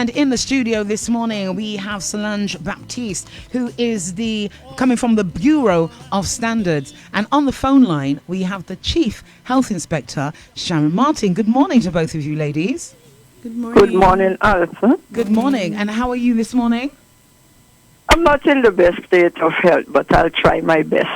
And in the studio this morning, we have Solange Baptiste, who is coming from the Bureau of Standards. And on the phone line, we have the Chief Health Inspector, Sharon Martin. Good morning to both of you, ladies. Good morning. Good morning, Alpha. Good morning. And how are you this morning? I'm not in the best state of health, but I'll try my best.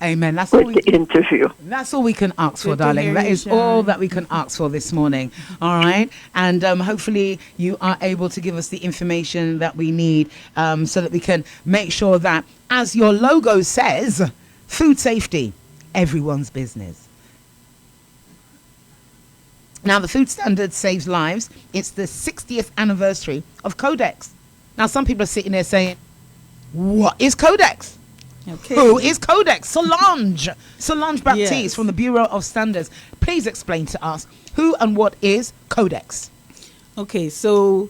Amen. That's all the interview. That's all we can ask for, darling. That is all that we can ask for this morning. All right. And hopefully you are able to give us the information that we need so that we can make sure that, as your logo says, food safety, everyone's business. Now, the food standard saves lives. It's the 60th anniversary of Codex. Now, some people are sitting there saying, what is Codex? Okay. Who is Codex? Solange Baptiste from the Bureau of Standards. Please explain to us who and what is Codex. Okay, so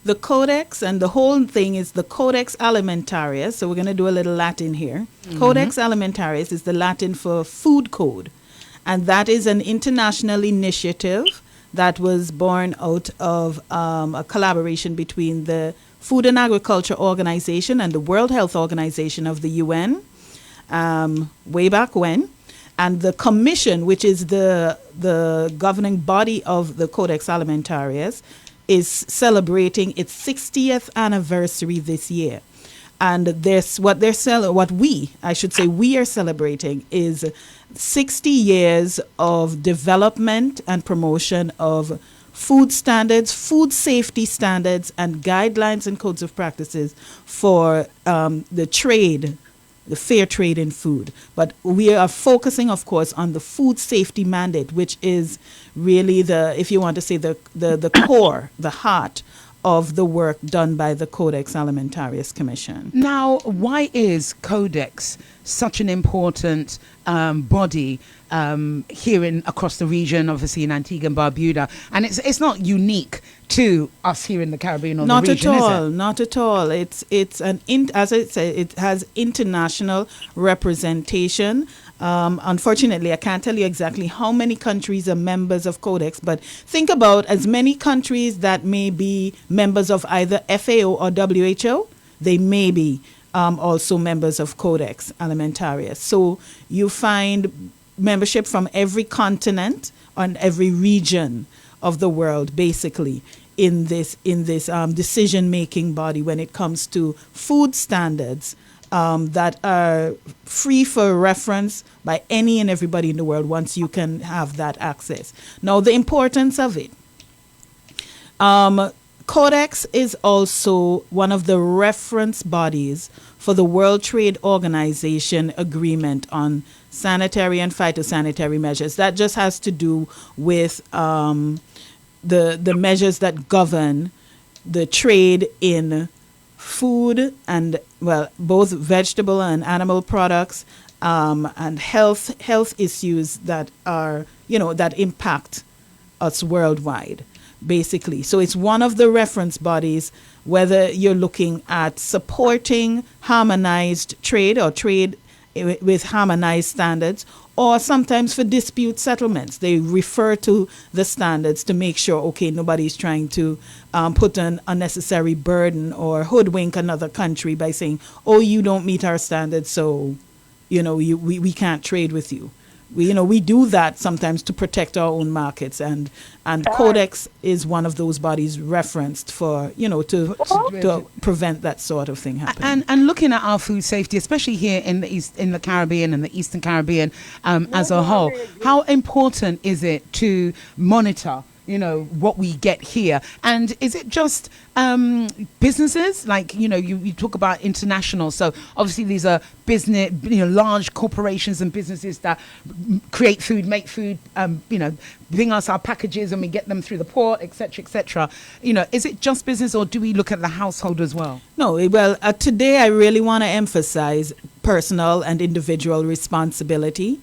the Codex and the whole thing is the Codex Alimentarius. So we're going to do a little Latin here. Mm-hmm. Codex Alimentarius is the Latin for food code. And that is an international initiative that was born out of a collaboration between the Food and Agriculture Organization and the World Health Organization of the UN, way back when. And the Commission, which is the governing body of the Codex Alimentarius, is celebrating its 60th anniversary this year. And we are celebrating is 60 years of development and promotion of food standards, food safety standards, and guidelines and codes of practices for the fair trade in food. But we are focusing, of course, on the food safety mandate, which is really the core, the heart of the work done by the Codex Alimentarius Commission. Now, why is Codex such an important body here across the region, obviously in Antigua and Barbuda? And it's not unique to us here in the Caribbean or the region, is it? Not at all. As I said, it has international representation. Unfortunately, I can't tell you exactly how many countries are members of Codex, but think about as many countries that may be members of either FAO or WHO, they may be also members of Codex Alimentarius. So you find membership from every continent and every region of the world, basically, in this decision-making body when it comes to food standards that are free for reference by any and everybody in the world once you can have that access. Now, the importance of it. Codex is also one of the reference bodies for the World Trade Organization agreement on sanitary and phytosanitary measures. That just has to do with the measures that govern the trade in food and, both vegetable and animal products, and health issues that are, that impact us worldwide, basically. So it's one of the reference bodies, whether you're looking at supporting harmonized trade or trade with harmonized standards, or sometimes for dispute settlements. They refer to the standards to make sure, nobody's trying to put an unnecessary burden or hoodwink another country by saying, you don't meet our standards, so, we can't trade with you. We do that sometimes to protect our own markets, and Codex is one of those bodies referenced for, to prevent that sort of thing happening. And looking at our food safety, especially here in the Caribbean and the Eastern Caribbean as a whole, how important is it to monitor what we get here? And is it just businesses? Like, you talk about international. So obviously these are business, large corporations and businesses that create food, make food, bring us our packages and we get them through the port, et cetera, is it just business, or do we look at the household as well? No, today I really want to emphasize personal and individual responsibility.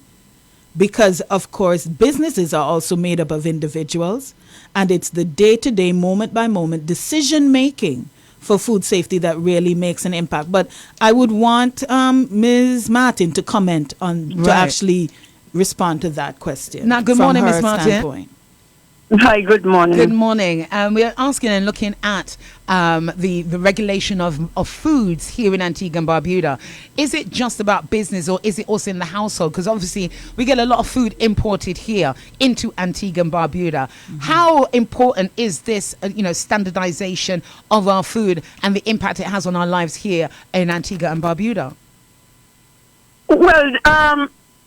Because, of course, businesses are also made up of individuals, and it's the day-to-day, moment-by-moment decision-making for food safety that really makes an impact. But I would want Ms. Martin to comment on, to actually respond to that question. Now, good morning, Ms. Martin. Good Hi, good morning. Good morning. We are asking and looking at the regulation of foods here in Antigua and Barbuda. Is it just about business, or is it also in the household? Because obviously we get a lot of food imported here into Antigua and Barbuda. How important is this, standardization of our food and the impact it has on our lives here in Antigua and Barbuda? Well,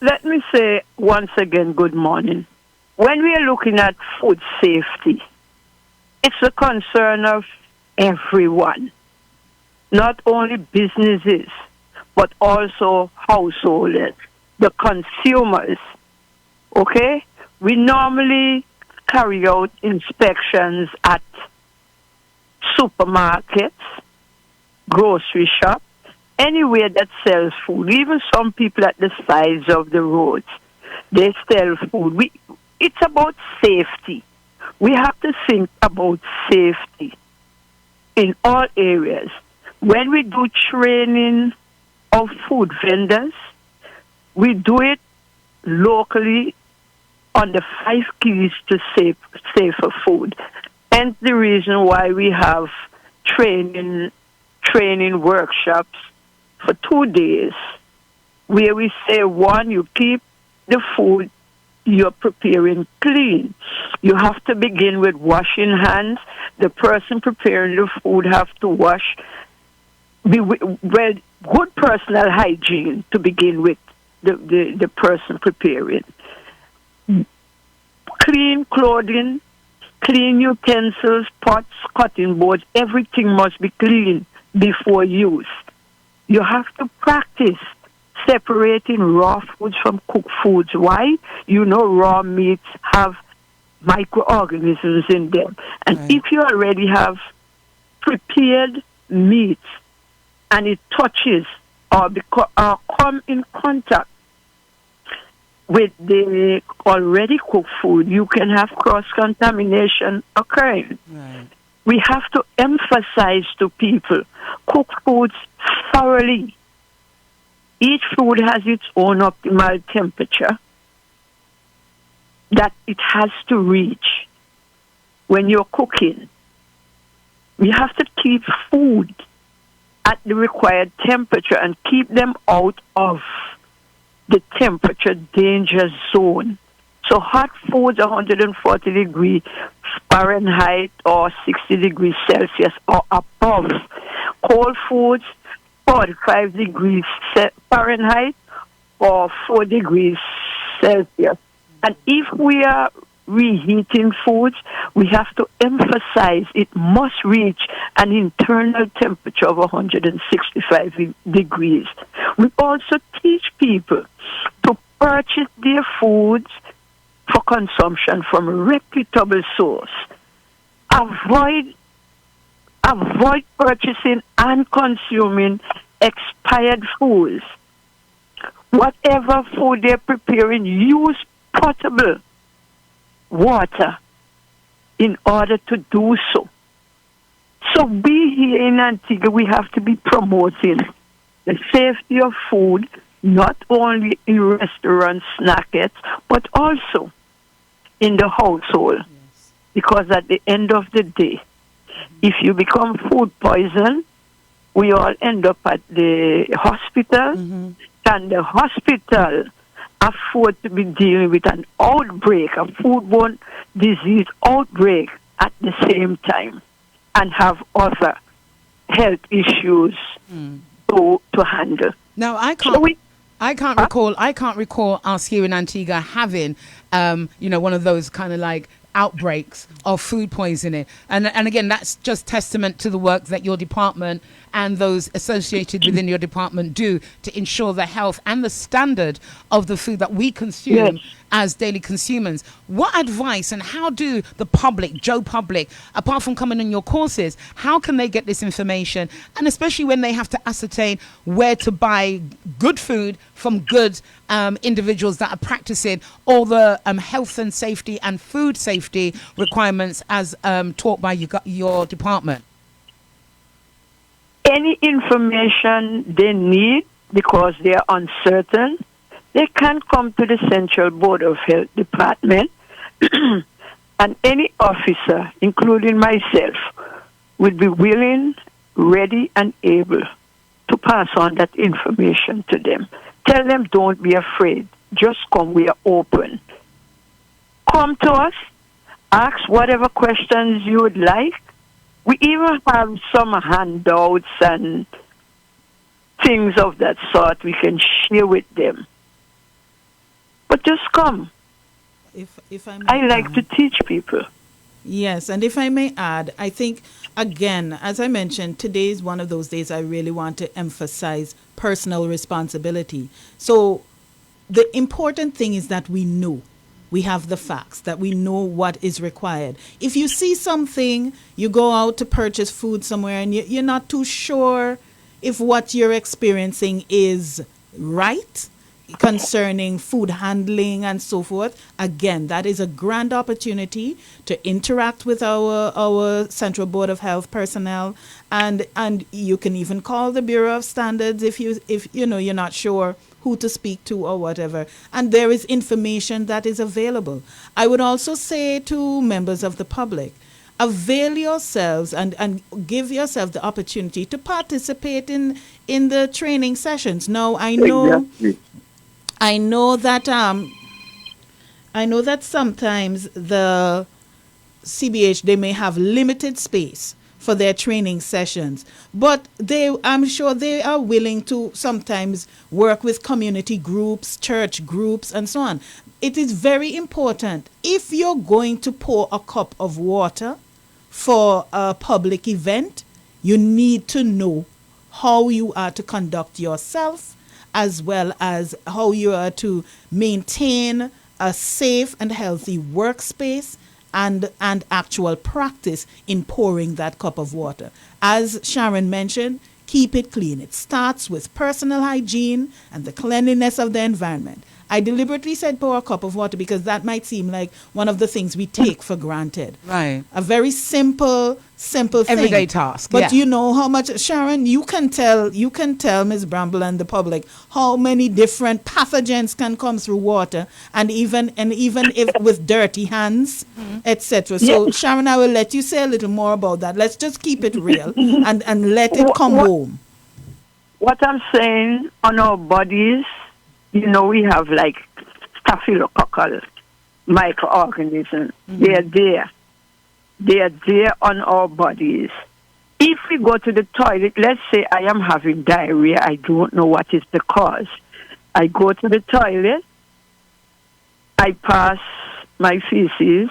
let me say once again, good morning. When we are looking at food safety, it's a concern of everyone, not only businesses, but also householders, the consumers. Okay? We normally carry out inspections at supermarkets, grocery shops, anywhere that sells food, even some people at the sides of the roads, they sell food. It's about safety. We have to think about safety in all areas. When we do training of food vendors, we do it locally on the 5 keys to safer food. And the reason why we have training workshops for 2 days, where we say, one, you keep the food you're preparing clean. You have to begin with washing hands. The person preparing the food have to wash with good personal hygiene to begin with, the person preparing. Clean clothing, clean utensils, pots, cutting boards, everything must be clean before use. You have to practice separating raw foods from cooked foods. Why? Raw meats have microorganisms in them. And if you already have prepared meats and it touches or come in contact with the already cooked food, you can have cross-contamination occurring. Right. We have to emphasize to people, cook foods thoroughly. Each food has its own optimal temperature that it has to reach when you're cooking. We have to keep food at the required temperature and keep them out of the temperature danger zone. So hot foods, 140 degrees Fahrenheit or 60 degrees Celsius or above. Cold foods, 45 degrees Fahrenheit or 4 degrees Celsius. And if we are reheating foods, we have to emphasize it must reach an internal temperature of 165 degrees. We also teach people to purchase their foods for consumption from a reputable source. Avoid purchasing and consuming expired foods. Whatever food they're preparing, use potable water in order to do so. So we here in Antigua, we have to be promoting the safety of food, not only in restaurants, snackets, but also in the household. Yes. Because at the end of the day, if you become food poison, we all end up at the hospital, and the hospital afford to be dealing with an outbreak, a foodborne disease outbreak at the same time, and have other health issues to handle. Now, I can't recall us here in Antigua having, one of those kind of like outbreaks of food poisoning. And again, that's just testament to the work that your department and those associated within your department do to ensure the health and the standard of the food that we consume as daily consumers. What advice and how do the public, Joe public, apart from coming on your courses, how can they get this information? And especially when they have to ascertain where to buy good food from good individuals that are practicing all the health and safety and food safety requirements as taught by your department? Any information they need because they are uncertain, they can come to the Central Board of Health Department And any officer, including myself, would be willing, ready, and able to pass on that information to them. Tell them, don't be afraid. Just come, we are open. Come to us, ask whatever questions you would like. We even have some handouts and things of that sort we can share with them. But just come. If I like to teach people. Yes, and if I may add, I think, again, as I mentioned, today is one of those days I really want to emphasize personal responsibility. So the important thing is that we know. We have the facts, that we know what is required. If you see something, you go out to purchase food somewhere and you're not too sure if what you're experiencing is right concerning food handling and so forth, again, that is a grand opportunity to interact with our Central Board of Health personnel, and you can even call the Bureau of Standards if you know you're not sure who to speak to or whatever, and there is information that is available. I would also say to members of the public, avail yourselves and give yourself the opportunity to participate in the training sessions. Now, I know that sometimes the CBH, they may have limited space for their training sessions, but I'm sure they are willing to sometimes work with community groups, church groups, and so on. It is very important, if you're going to pour a cup of water for a public event, you need to know how you are to conduct yourself, as well as how you are to maintain a safe and healthy workspace and actual practice in pouring that cup of water. As Sharon mentioned, keep it clean. It starts with personal hygiene and the cleanliness of the environment. I deliberately said pour a cup of water because that might seem like one of the things we take for granted. Right. A very simple thing. Everyday task. But you know how much, Sharon, you can tell Ms. Bramble and the public how many different pathogens can come through water, and even if with dirty hands, etc. So Sharon, I will let you say a little more about that. Let's just keep it real and let it come home. What I'm saying, on our bodies, you know, we have like staphylococcal microorganisms. They are there. They are there on our bodies. If we go to the toilet, let's say I am having diarrhea, I don't know what is the cause. I go to the toilet, I pass my feces.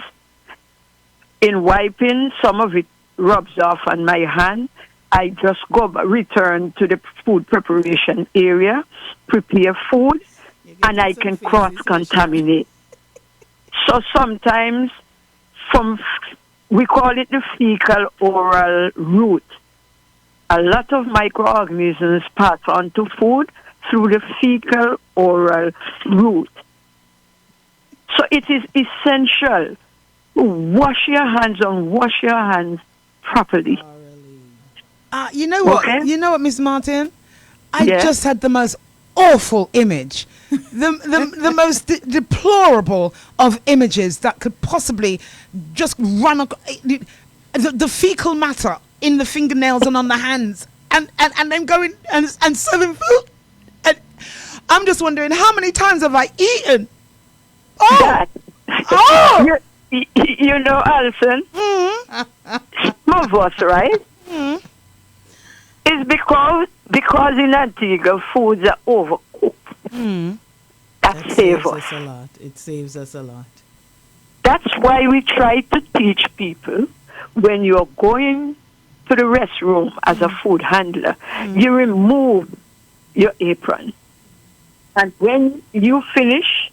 In wiping, some of it rubs off on my hand. I just return to the food preparation area, prepare food, and I can cross-contaminate. So sometimes, we call it the fecal-oral route. A lot of microorganisms pass on to food through the fecal-oral route. So it is essential to wash your hands properly. You know what? Okay. You know what, Miss Martin? I Yeah. just had the most awful image, the most deplorable of images that could possibly just run the fecal matter in the fingernails and on the hands, and then going and serving food. And I'm just wondering, how many times have I eaten? Oh, You know, Alison, some of us, right? It's because in Antigua foods are overcooked. That saves us a lot. It saves us a lot. That's why we try to teach people, when you're going to the restroom as a food handler, you remove your apron. And when you finish,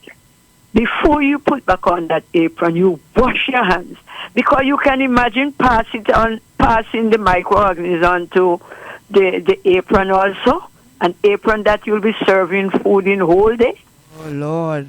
before you put back on that apron, you wash your hands. Because you can imagine passing the microorganisms onto the apron also, an apron that you'll be serving food in whole day. Oh, Lord.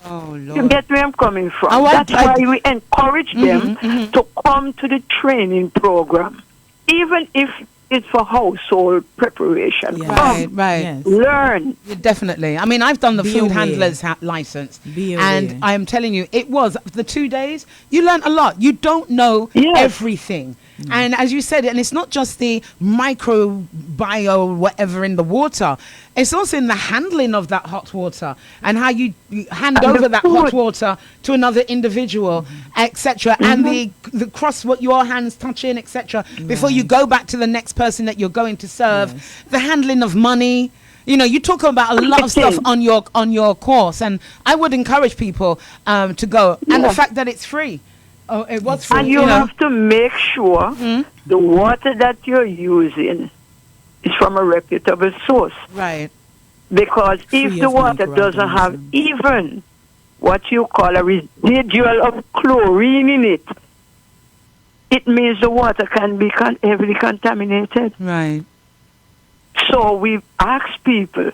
Oh, Lord. You get where I'm coming from. That's why we encourage them to come to the training program. Even if is for household preparation. Yes. Come, Right. Yes. learn. Yeah, definitely. I mean, I've done the Be food aware. handler's license, Be and aware. I am telling you, it was the 2 days. You learn a lot. You don't know Yes. everything, and as you said, and it's not just the microbiome whatever in the water. It's also in the handling of that hot water and how you hand And over the that hot food. water to another individual, etc. And the cross what your hands touching, etc. Before you go back to the next person that you're going to serve. Yes. The handling of money. You know, you talk about a lot of stuff Everything. on your course, and I would encourage people to go. And the Yeah. fact that it's free. Oh, it was free. And you know. have to make sure the water that you're using is from a reputable source. Right. Because if Free the of water doesn't have microorganisms. even what you call a residual of chlorine in it, it means the water can be heavily contaminated. Right. So we've asked people,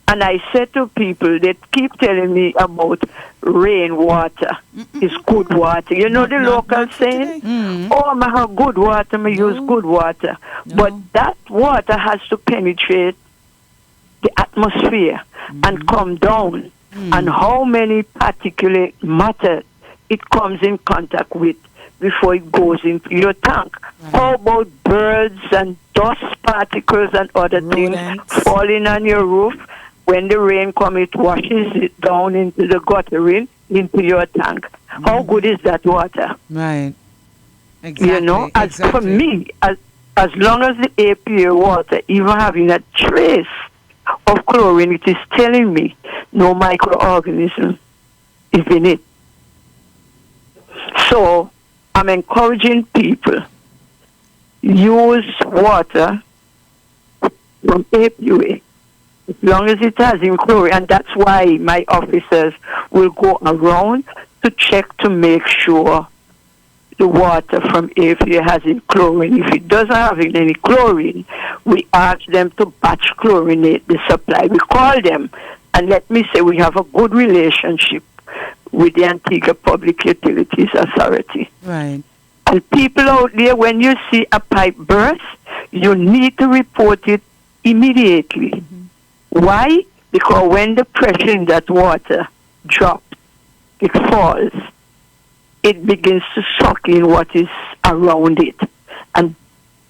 and I said to people, they keep telling me about rainwater is good water. You know the local saying? Oh, I have good water, I use good water. No. But that water has to penetrate the atmosphere and come down. And how many particulate matter it comes in contact with before it goes into your tank. How about birds and dust particles and other Rodents. things falling on your roof? When the rain comes, it washes it down into the guttering, into your tank. How good is that water? Right. Exactly. You know, as for exactly. me, as long as the APA water, even having a trace of chlorine, it is telling me no microorganism is in it. So I'm encouraging people use water from APA as long as it has in chlorine, and that's why my officers will go around to check to make sure the water from APA has in chlorine. If it doesn't have any chlorine, we ask them to batch chlorinate the supply. We call them, and let me say we have a good relationship with the Antigua Public Utilities Authority. Right. And people out there, when you see a pipe burst, you need to report it immediately. Why? Because when the pressure in that water drops, it falls, it begins to suck in what is around it. And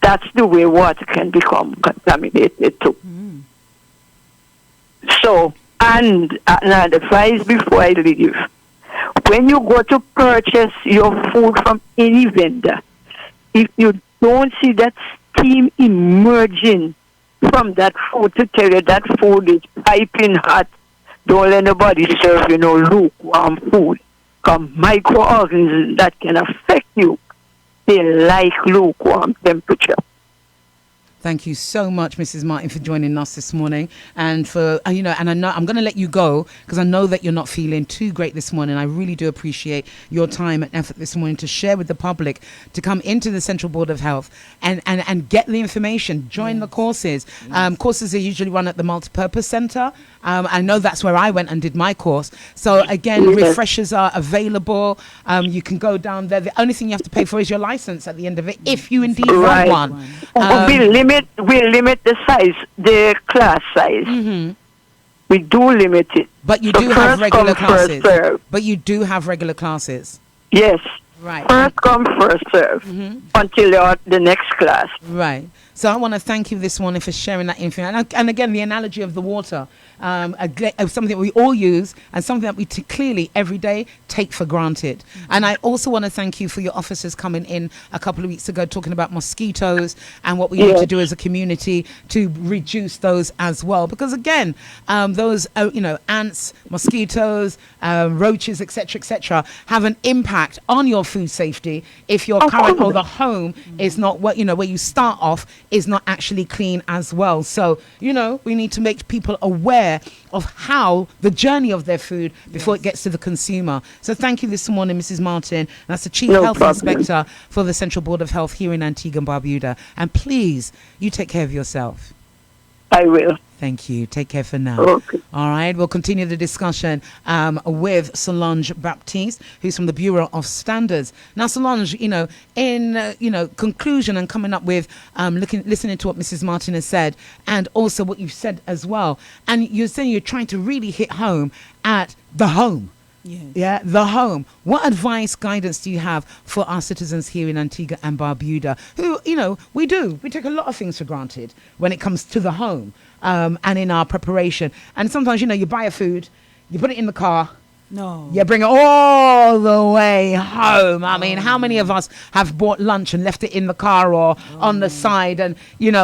that's the way water can become contaminated too. So, and another advice before I leave, when you go to purchase your food from any vendor, if you don't see that steam emerging from that food to tell you that food is piping hot, don't let nobody serve you no lukewarm food. Because microorganisms that can affect you, they like lukewarm temperature. Thank you so much, Mrs. Martin, for joining us this morning, and for and I know I'm going to let you go because I know that you're not feeling too great this morning. I really do appreciate your time and effort this morning to share with the public, to come into the Central Board of Health and get the information, join the courses. Courses are usually run at the Multipurpose Centre. I know that's where I went and did my course. So again, refreshers are available. You can go down there. The only thing you have to pay for is your license at the end of it, if you indeed want one. We limit the size, the class size. We do limit it. But you So do have first regular come, first classes. serve. But you do have regular classes. Yes. Right. First come, first serve until you're at the next class. Right. So I want to thank you this morning for sharing that information. And again, the analogy of the water, something we all use and something that we clearly every day take for granted. And I also want to thank you for your officers coming in a couple of weeks ago talking about mosquitoes and what we need to do as a community to reduce those as well. Because again, those ants, mosquitoes, roaches, etc., have an impact on your food safety if your current or the home is not where you start off is not actually clean as well. So we need to make people aware of how the journey of their food before it gets to the consumer. So thank you this morning, Mrs. Martin. That's the Chief Health Inspector for the Central Board of Health here in Antigua and Barbuda. And please, you take care of yourself. I will. Thank you. Take care for now. Okay. All right. We'll continue the discussion with Solange Baptiste, who's from the Bureau of Standards. Now, Solange, in conclusion and coming up with listening to what Mrs. Martin has said, and also what you've said as well, and you're saying you're trying to really hit home at the home. Yes. Yeah, the home. What advice, guidance do you have for our citizens here in Antigua and Barbuda who, we take a lot of things for granted when it comes to the home and in our preparation. And sometimes, you buy a food, you put it in the car. No. You bring it all the way home. I mean, how many of us have bought lunch and left it in the car or on the side and,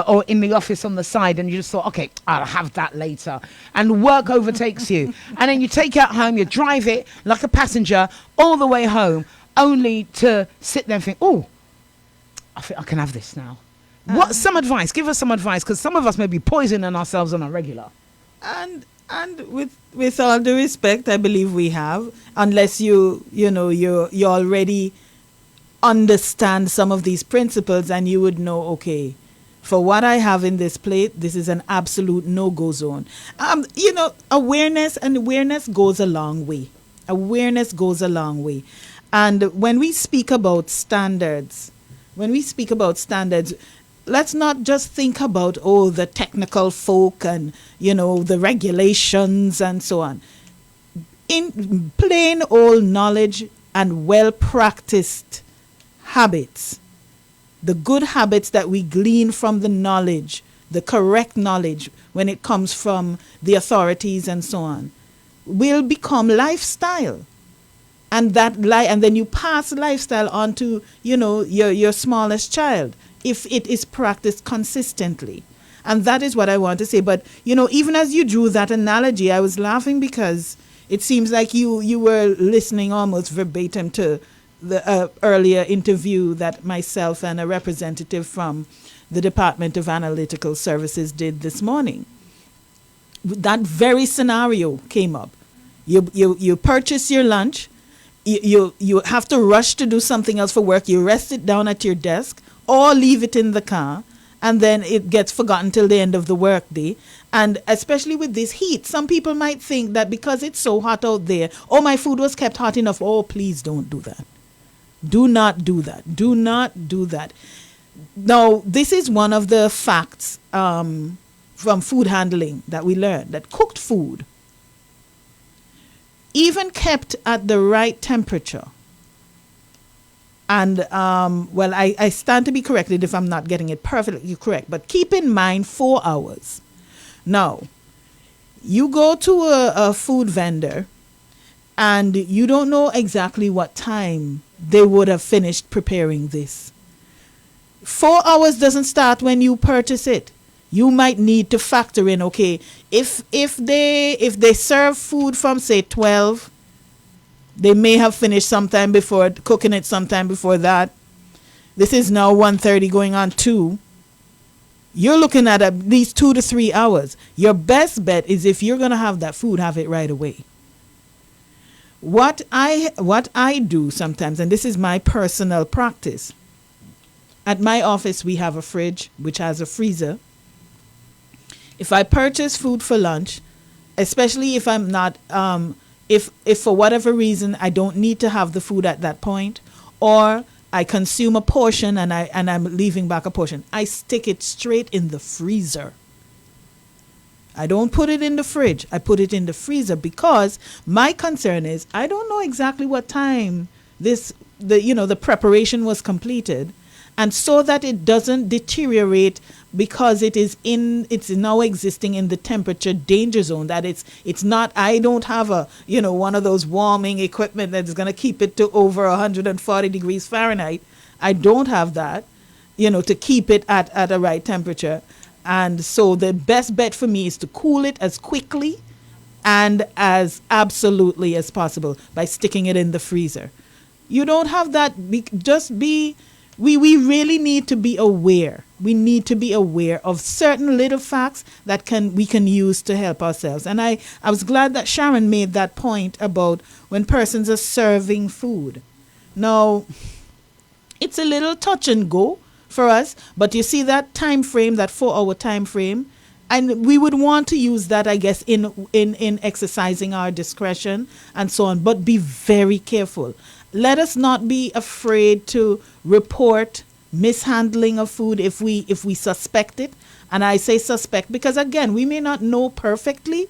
or in the office on the side, and you just thought, okay, I'll have that later. And work overtakes you. And then you take it home, you drive it like a passenger all the way home, only to sit there and think, oh, I think I can have this now. What's some advice? Give us some advice, because some of us may be poisoning ourselves on a regular. And with all due respect, I believe we have, unless you already understand some of these principles, and you would know, okay, for what I have in this plate, this is an absolute no-go zone. Awareness goes a long way. Awareness goes a long way. And when we speak about standards, let's not just think about, the technical folk and, the regulations and so on. In plain old knowledge and well-practiced habits, the good habits that we glean from the knowledge, the correct knowledge when it comes from the authorities and so on, will become lifestyle. And and then you pass lifestyle on to, your smallest child, if it is practiced consistently. And that is what I want to say. But, even as you drew that analogy, I was laughing because it seems like you were listening almost verbatim to the earlier interview that myself and a representative from the Department of Analytical Services did this morning. That very scenario came up. You purchase your lunch. You have to rush to do something else for work. You rest it down at your desk or leave it in the car, and then it gets forgotten till the end of the workday. And especially with this heat, some people might think that because it's so hot out there, my food was kept hot enough. Oh, please don't do that. Do not do that. Do not do that. Now, this is one of the facts from food handling that we learned, that cooked food, even kept at the right temperature, and I stand to be corrected if I'm not getting it perfectly correct, but keep in mind 4 hours. Now, you go to a food vendor and you don't know exactly what time they would have finished preparing this. 4 hours doesn't start when you purchase it. You might need to factor in, okay, if they serve food from, say, 12, they may have finished sometime before, cooking it sometime before that. This is now 1:30 going on 2. You're looking at least 2 to 3 hours. Your best bet is, if you're going to have that food, have it right away. What I do sometimes, and this is my personal practice, at my office we have a fridge which has a freezer. If I purchase food for lunch, especially if I'm not, if for whatever reason I don't need to have the food at that point, or I consume a portion and I'm leaving back a portion, I stick it straight in the freezer. I don't put it in the fridge. I put it in the freezer, because my concern is I don't know exactly what time the preparation was completed, and so that it doesn't deteriorate, because it's now existing in the temperature danger zone, that it's not, I don't have one of those warming equipment that's going to keep it to over 140 degrees Fahrenheit. I don't have that, to keep it at a right temperature. And so the best bet for me is to cool it as quickly and as absolutely as possible by sticking it in the freezer. You don't have that. We really need to be aware. We need to be aware of certain little facts that we can use to help ourselves. And I was glad that Sharon made that point about when persons are serving food. Now, it's a little touch and go for us, but you see that time frame, that 4 hour time frame, and we would want to use that, I guess, in exercising our discretion and so on, but be very careful. Let us not be afraid to report mishandling of food if we suspect it. And I say suspect because, again, we may not know perfectly.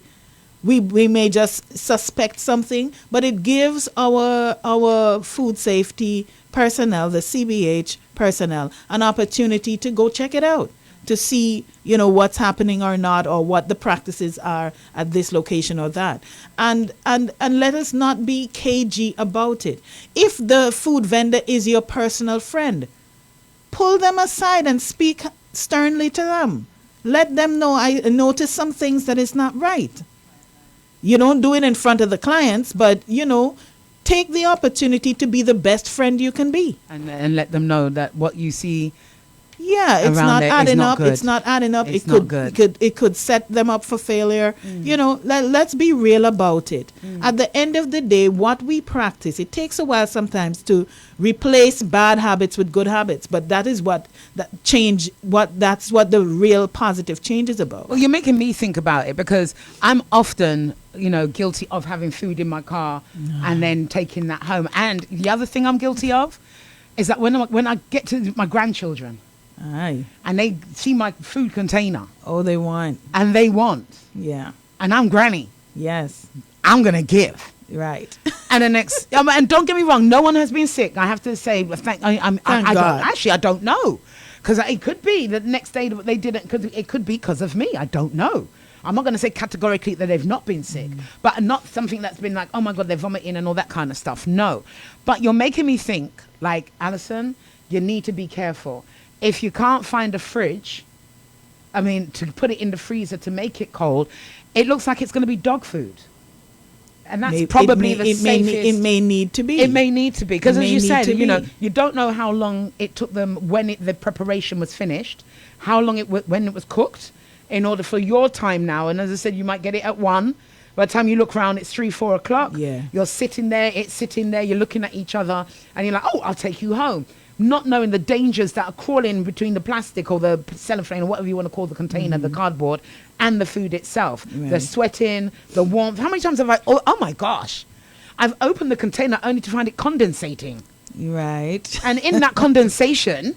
We may just suspect something, but it gives our food safety personnel, the CBH personnel, an opportunity to go check it out, to see, what's happening or not, or what the practices are at this location or that. And let us not be cagey about it. If the food vendor is your personal friend, pull them aside and speak sternly to them. Let them know, I notice some things that is not right. You don't do it in front of the clients, but, take the opportunity to be the best friend you can be. And let them know that what you see it's not adding up. It's not adding up. It's not good. It could set them up for failure. Let's be real about it. At the end of the day, what we practice, it takes a while sometimes to replace bad habits with good habits, but that is that's what the real positive change is about. Well, you're making me think about it because I'm often, guilty of having food in my car and then taking that home. And the other thing I'm guilty of is that when I get to my grandchildren, aye, and they see my food container. Oh, they want. And they want. Yeah. And I'm granny. Yes. I'm going to give. Right. And the next, and don't get me wrong, no one has been sick. I have to say, thank God. I don't know. Because it could be that the next day they didn't, because it could be because of me. I don't know. I'm not going to say categorically that they've not been sick, but not something that's been like, oh my God, they're vomiting and all that kind of stuff. No. But you're making me think, like, Alison, you need to be careful. If you can't find a fridge, to put it in the freezer to make it cold, it looks like it's going to be dog food. And that's probably the safest. It may need to be. It may need to be. Because as you said, you don't know how long it took them when the preparation was finished, how long when it was cooked, in order for your time now. And as I said, you might get it at 1. By the time you look around, it's 3, 4 o'clock. Yeah. You're sitting there, it's sitting there, you're looking at each other, and you're like, oh, I'll take you home. Not knowing the dangers that are crawling between the plastic or the cellophane or whatever you want to call the container, the cardboard, and the food itself. Right. The sweating, the warmth. How many times have oh my gosh, I've opened the container only to find it condensating. Right. And in that condensation,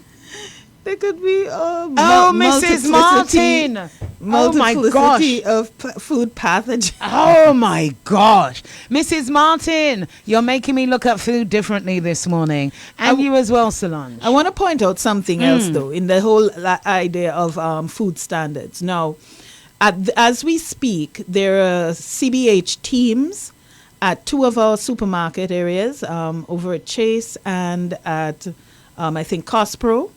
there could be Mrs. Martin. Oh my gosh. Of food pathogens. Oh my gosh. Mrs. Martin, you're making me look at food differently this morning. And you as well, Solange. I want to point out something else, though, in the whole idea of food standards. Now, as we speak, there are CBH teams at 2 of our supermarket areas, over at Chase and at, I think, Cospro,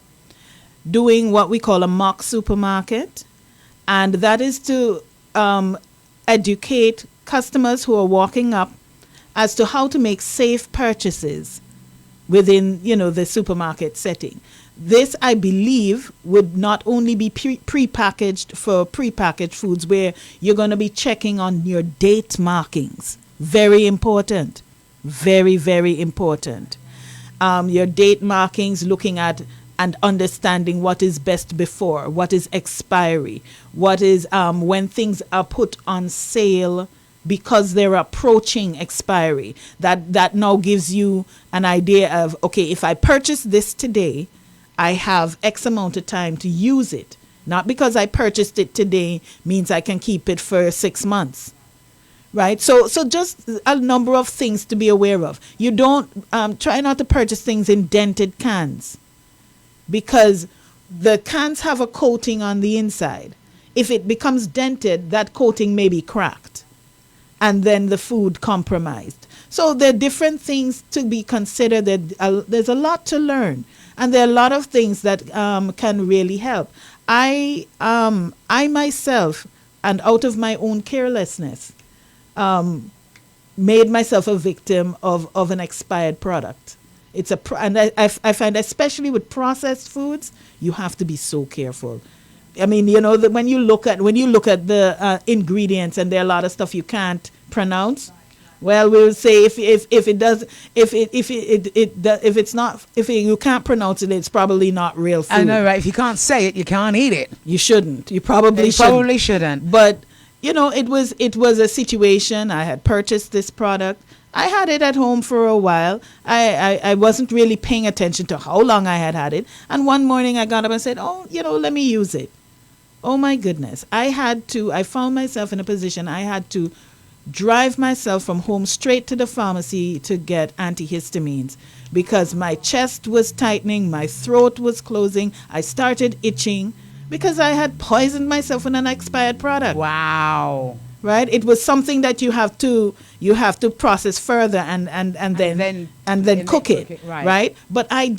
doing what we call a mock supermarket. And that is to educate customers who are walking up as to how to make safe purchases within, the supermarket setting. This, I believe, would not only be prepackaged for prepackaged foods where you're going to be checking on your date markings. Very important. Very, very important. Your date markings, looking at and understanding what is best before, what is expiry, what is when things are put on sale because they're approaching expiry. That now gives you an idea of, okay, if I purchase this today, I have X amount of time to use it. Not because I purchased it today means I can keep it for 6 months. Right? So just a number of things to be aware of. You don't try not to purchase things in dented cans, because the cans have a coating on the inside. If it becomes dented, that coating may be cracked, and then the food compromised. So there are different things to be considered. There's a lot to learn, and there are a lot of things that can really help. I myself, and out of my own carelessness, made myself a victim of an expired product. And I find, especially with processed foods, you have to be so careful. I mean, that when you look at the ingredients, and there are a lot of stuff you can't pronounce, Well, we'll say if it does, if it's not, you can't pronounce it, it's probably not real food. I know, right? If you can't say it, you can't eat it. You shouldn't. You probably shouldn't. But it was a situation. I had purchased this product. I had it at home for a while. I wasn't really paying attention to how long I had it. And one morning I got up and said, let me use it. Oh my goodness. I found myself in a position I had to drive myself from home straight to the pharmacy to get antihistamines because my chest was tightening, my throat was closing, I started itching because I had poisoned myself with an expired product. Wow. Right? It was something that you have to process further and then cook it. Right? But I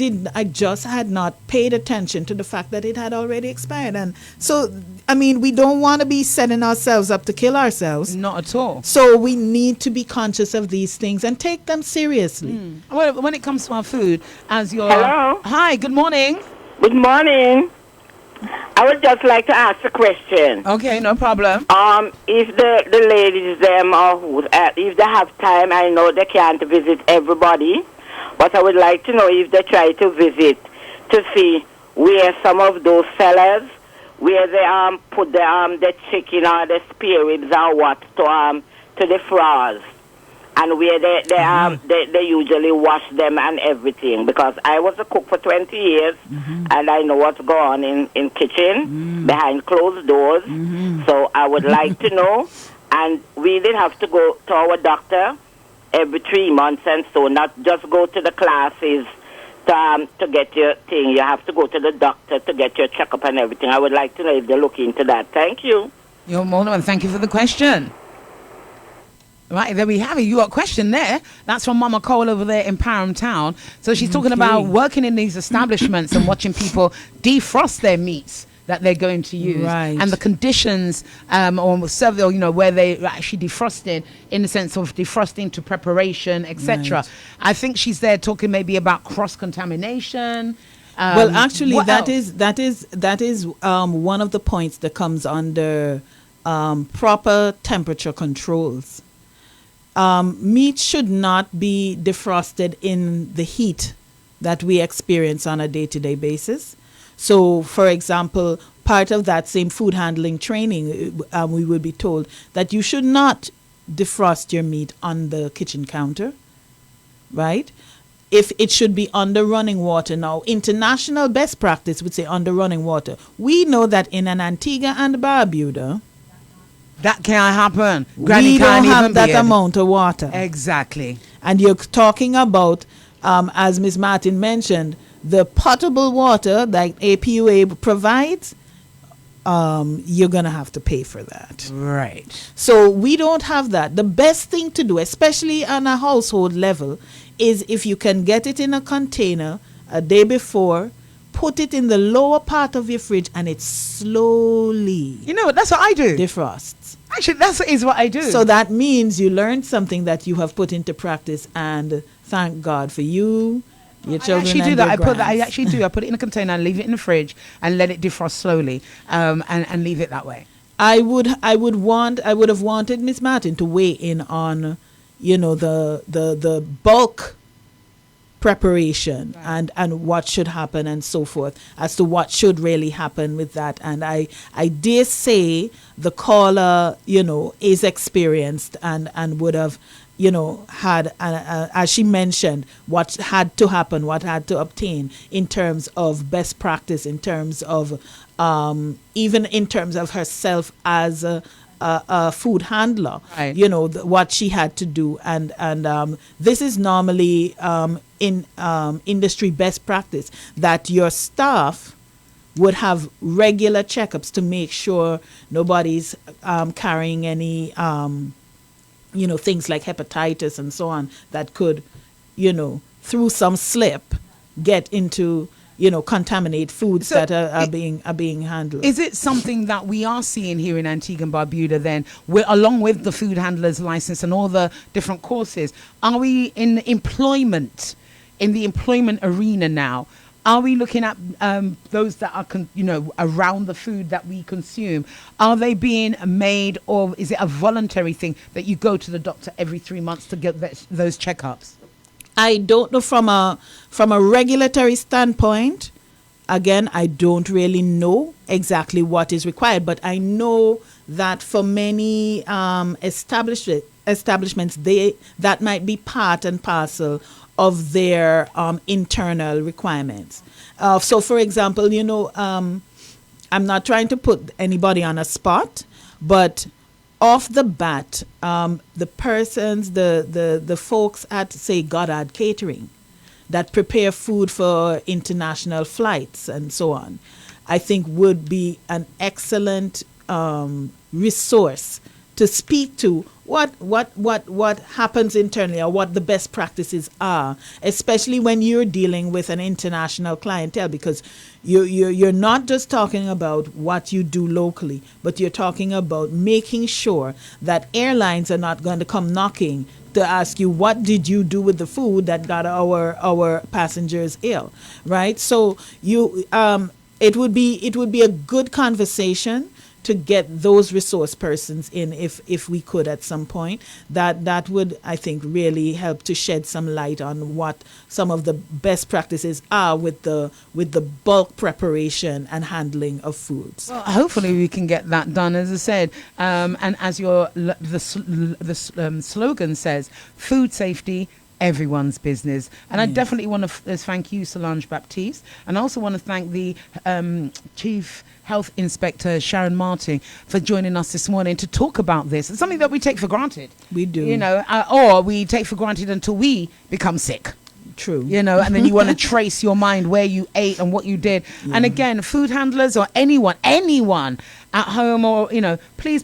just had not paid attention to the fact that it had already expired. And so, we don't want to be setting ourselves up to kill ourselves. Not at all. So we need to be conscious of these things and take them seriously. Well, when it comes to our food, Hello? Hi, good morning. Good morning. I would just like to ask a question. Okay, no problem. If the ladies, them, or who, if they have time, I know they can't visit everybody, but I would like to know if they try to visit to see where some of those sellers, where they put the chicken or the spare ribs or what to the fries, and where they usually wash them and everything. Because I was a cook for 20 years, and I know what's going on in kitchen, behind closed doors. So I would like to know, and we did have to go to our doctor every 3 months, and so not just go to the classes to get your thing. You have to go to the doctor to get your checkup and everything. I would like to know if they look into that. Thank you. You're more than welcome. Thank you for the question. Right, there we have it. You got a question there. That's from Mama Cole over there in Parham Town. So she's talking about working in these establishments and watching people defrost their meats that they're going to use, and the conditions where they actually defrosted in the sense of defrosting to preparation, etc. I think she's there talking maybe about cross-contamination. Well, actually, that is one of the points that comes under proper temperature controls. Meat should not be defrosted in the heat that we experience on a day-to-day basis. So, for example, part of that same food handling training, we would be told that you should not defrost your meat on the kitchen counter, right? If it should be under running water. Now, international best practice would say under running water. We know that in an Antigua and Barbuda, that can't happen. We don't have that amount of water. Exactly. And you're talking about, as Ms. Martin mentioned, the potable water that APUA provides, you're going to have to pay for that. Right. So we don't have that. The best thing to do, especially on a household level, is if you can get it in a container a day before, put it in the lower part of your fridge, and it slowly that's what I do. Defrosts. Actually, that is what I do. So that means you learned something that you have put into practice, and thank God for you, your children. I actually do that. I actually do. I put it in a container and leave it in the fridge and let it defrost slowly, and leave it that way. I would have wanted Miss Martin to weigh in on, the bulk preparation and what should happen and so forth, as to what should really happen with that. And I dare say the caller, is experienced and would have, had, as she mentioned, what had to happen, what had to obtain in terms of best practice, in terms of even in terms of herself as a food handler, what she had to do. And this is normally in industry best practice, that your staff would have regular checkups to make sure nobody's carrying any, things like hepatitis and so on that could, through some slip, get into, contaminate foods that are being handled. Is it something that we are seeing here in Antigua and Barbuda then, along with the food handler's license and all the different courses? Are we in the employment arena now? Are we looking at those that are, around the food that we consume? Are they being made, or is it a voluntary thing that you go to the doctor every 3 months to get those checkups? I don't know from a regulatory standpoint. Again, I don't really know exactly what is required, but I know that for many establishments, that might be part and parcel of their internal requirements. So, for example, I'm not trying to put anybody on a spot, but off the bat, the folks at, say, Goddard Catering that prepare food for international flights and so on, I think would be an excellent resource to speak to what happens internally, or what the best practices are, especially when you're dealing with an international clientele, because you're not just talking about what you do locally, but you're talking about making sure that airlines are not going to come knocking to ask you, what did you do with the food that got our passengers ill, right? So it would be a good conversation to get those resource persons in, if we could at some point. That would, I think, really help to shed some light on what some of the best practices are with the bulk preparation and handling of foods. Well, hopefully we can get that done, as I said, and as the slogan says, food safety, everyone's business. And I definitely want to thank you, Solange Baptiste, and I also want to thank the Chief Health Inspector, Sharon Martin, for joining us this morning to talk about this. It's something that we take for granted. We do. Or we take for granted until we become sick. True. And then you want to trace your mind where you ate and what you did. Yeah. And again, food handlers or anyone at home, or please,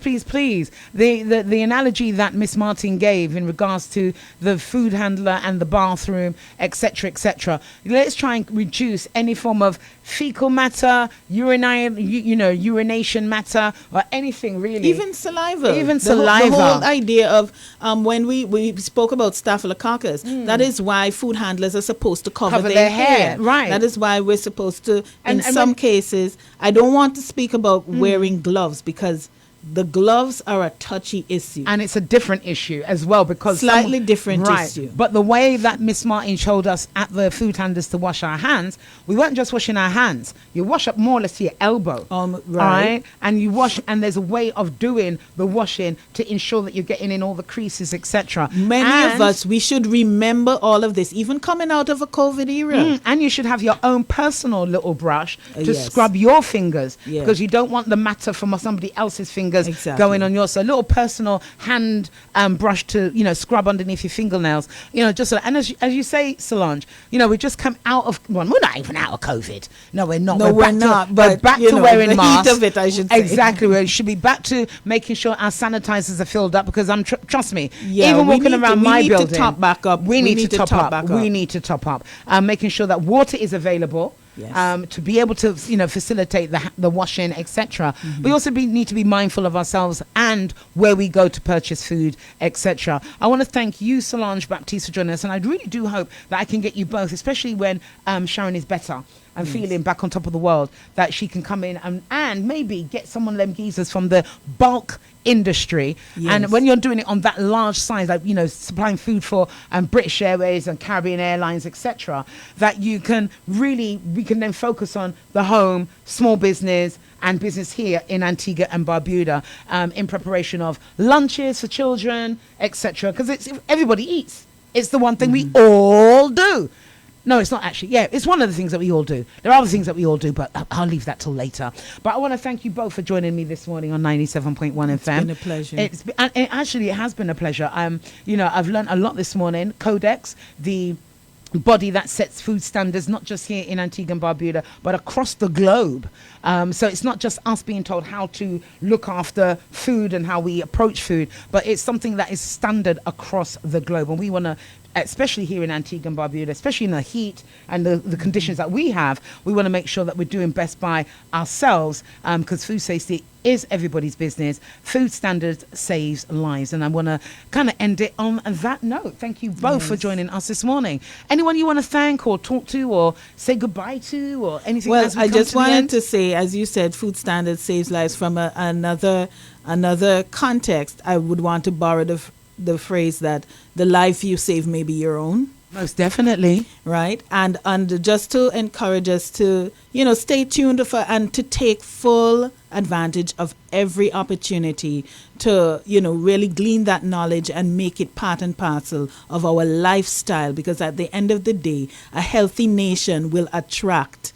the analogy that Miss Martin gave in regards to the food handler and the bathroom, etc. Let's try and reduce any form of fecal matter, urination matter, or anything really. Even saliva. The whole idea of when we spoke about staphylococcus, that is why food handlers are supposed to cover their hair. Right. That is why we're supposed to, in some cases, I don't want to speak about wearing gloves, because the gloves are a touchy issue. And it's a different issue as well, because slightly different issue. But the way that Miss Martin showed us at the food handlers to wash our hands, we weren't just washing our hands. You wash up more or less to your elbow. Right. And you wash, and there's a way of doing the washing to ensure that you're getting in all the creases, etc. Many of us, we should remember all of this, even coming out of a COVID era. And you should have your own personal little brush to scrub your fingers, because you don't want the matter from somebody else's fingers going on yours. So a little personal hand brush to scrub underneath your fingernails. Just so. And as you say, Solange, we just come out of. Well, we're not even out of COVID. No, we're not. No, we're not. But we're back to wearing the masks. Heat of it, I should say. Exactly. We should be back to making sure our sanitizers are filled up, because trust me, even walking around my building, to top back up. We need to top up. We need to top up. Making sure that water is available. Yes. To be able to facilitate the washing, etc. We also need to be mindful of ourselves and where we go to purchase food, etc. I want to thank you, Solange Baptiste, for joining us, and I really do hope that I can get you both, especially when Sharon is better and feeling back on top of the world, that she can come in and maybe get some of them geezers from the bulk industry. And when you're doing it on that large size, like supplying food for British Airways and Caribbean Airlines, etc., that we can then focus on the home, small business and business here in Antigua and Barbuda, in preparation of lunches for children, etc., because everybody eats. It's the one thing we all do. No, it's not actually. Yeah, it's one of the things that we all do. There are other things that we all do, but I'll leave that till later. But I want to thank you both for joining me this morning on 97.1 FM. It's been a pleasure. It has been a pleasure. I've learned a lot this morning. Codex, the body that sets food standards, not just here in Antigua and Barbuda, but across the globe. So it's not just us being told how to look after food and how we approach food, but it's something that is standard across the globe. And we want to especially here in Antigua and Barbuda, especially in the heat and the conditions that we have, we want to make sure that we're doing best by ourselves, because food safety is everybody's business. Food standards saves lives. And I want to kind of end it on that note. Thank you both for joining us this morning. Anyone you want to thank or talk to or say goodbye to or anything? Well, I just wanted to say, as you said, food standards saves lives. From another context, I would want to borrow the phrase that the life you save may be your own. Most definitely. Right. And just to encourage us to, stay tuned and to take full advantage of every opportunity to, really glean that knowledge and make it part and parcel of our lifestyle. Because at the end of the day, a healthy nation will attract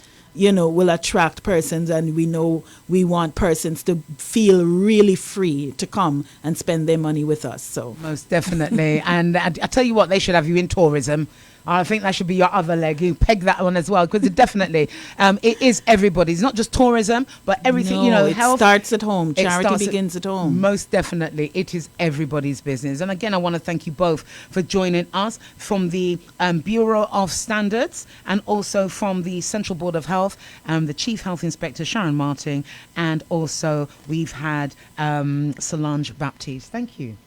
persons, and we know we want persons to feel really free to come and spend their money with us. So most definitely. And I tell you what, they should have you in tourism. I think that should be your other leg. You peg that one as well, because it definitely it is everybody's, not just tourism, but everything. It health starts at home. Charity begins at home. Most definitely, it is everybody's business. And again, I want to thank you both for joining us from the Bureau of Standards and also from the Central Board of Health, the Chief Health Inspector Sharon Martin, and also we've had Solange Baptiste. Thank you.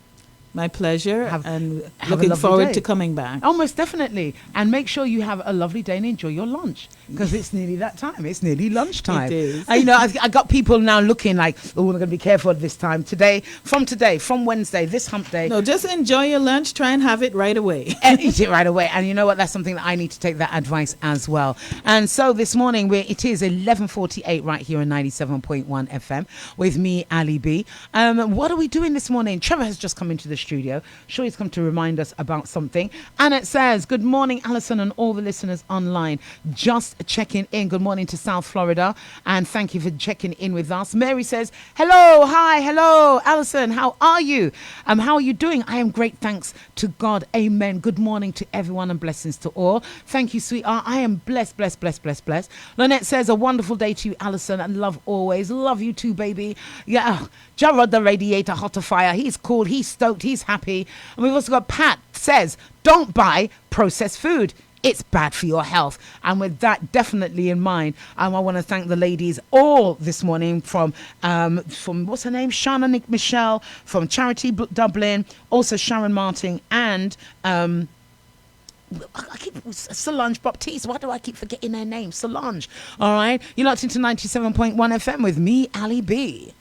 My pleasure, and looking forward to coming back. Oh, most definitely. And make sure you have a lovely day and enjoy your lunch, because it's nearly that time. It's nearly lunchtime. It is. I got people now looking like, oh, we're going to be careful this time. From Wednesday, this hump day. No, just enjoy your lunch. Try and have it right away. And eat it right away. And you know what? That's something that I need to take that advice as well. And so this morning, it is 11:48 right here on 97.1 FM with me, Ali B. What are we doing this morning? Trevor has just come into the studio. Sure, he's come to remind us about something. And it says, good morning, Alison, and all the listeners online. Just checking in. Good morning to South Florida. And thank you for checking in with us. Mary says, hello, hi, hello, Alison. How are you? How are you doing? I am great. Thanks to God. Amen. Good morning to everyone and blessings to all. Thank you, sweetheart. I am blessed. Lynette says, a wonderful day to you, Alison, and love always. Love you too, baby. Yeah. Jarrod the radiator, hotter fire. He's cool. He's stoked. He's happy. And we've also got Pat says, don't buy processed food. It's bad for your health. And with that definitely in mind, I want to thank the ladies all this morning from what's her name? Shana Nick Michelle from Charity Dublin, also Sharon Martin, and I keep Solange Baptiste. Why do I keep forgetting their name? Solange. All right. You're locked into 97.1 FM with me, Ali B.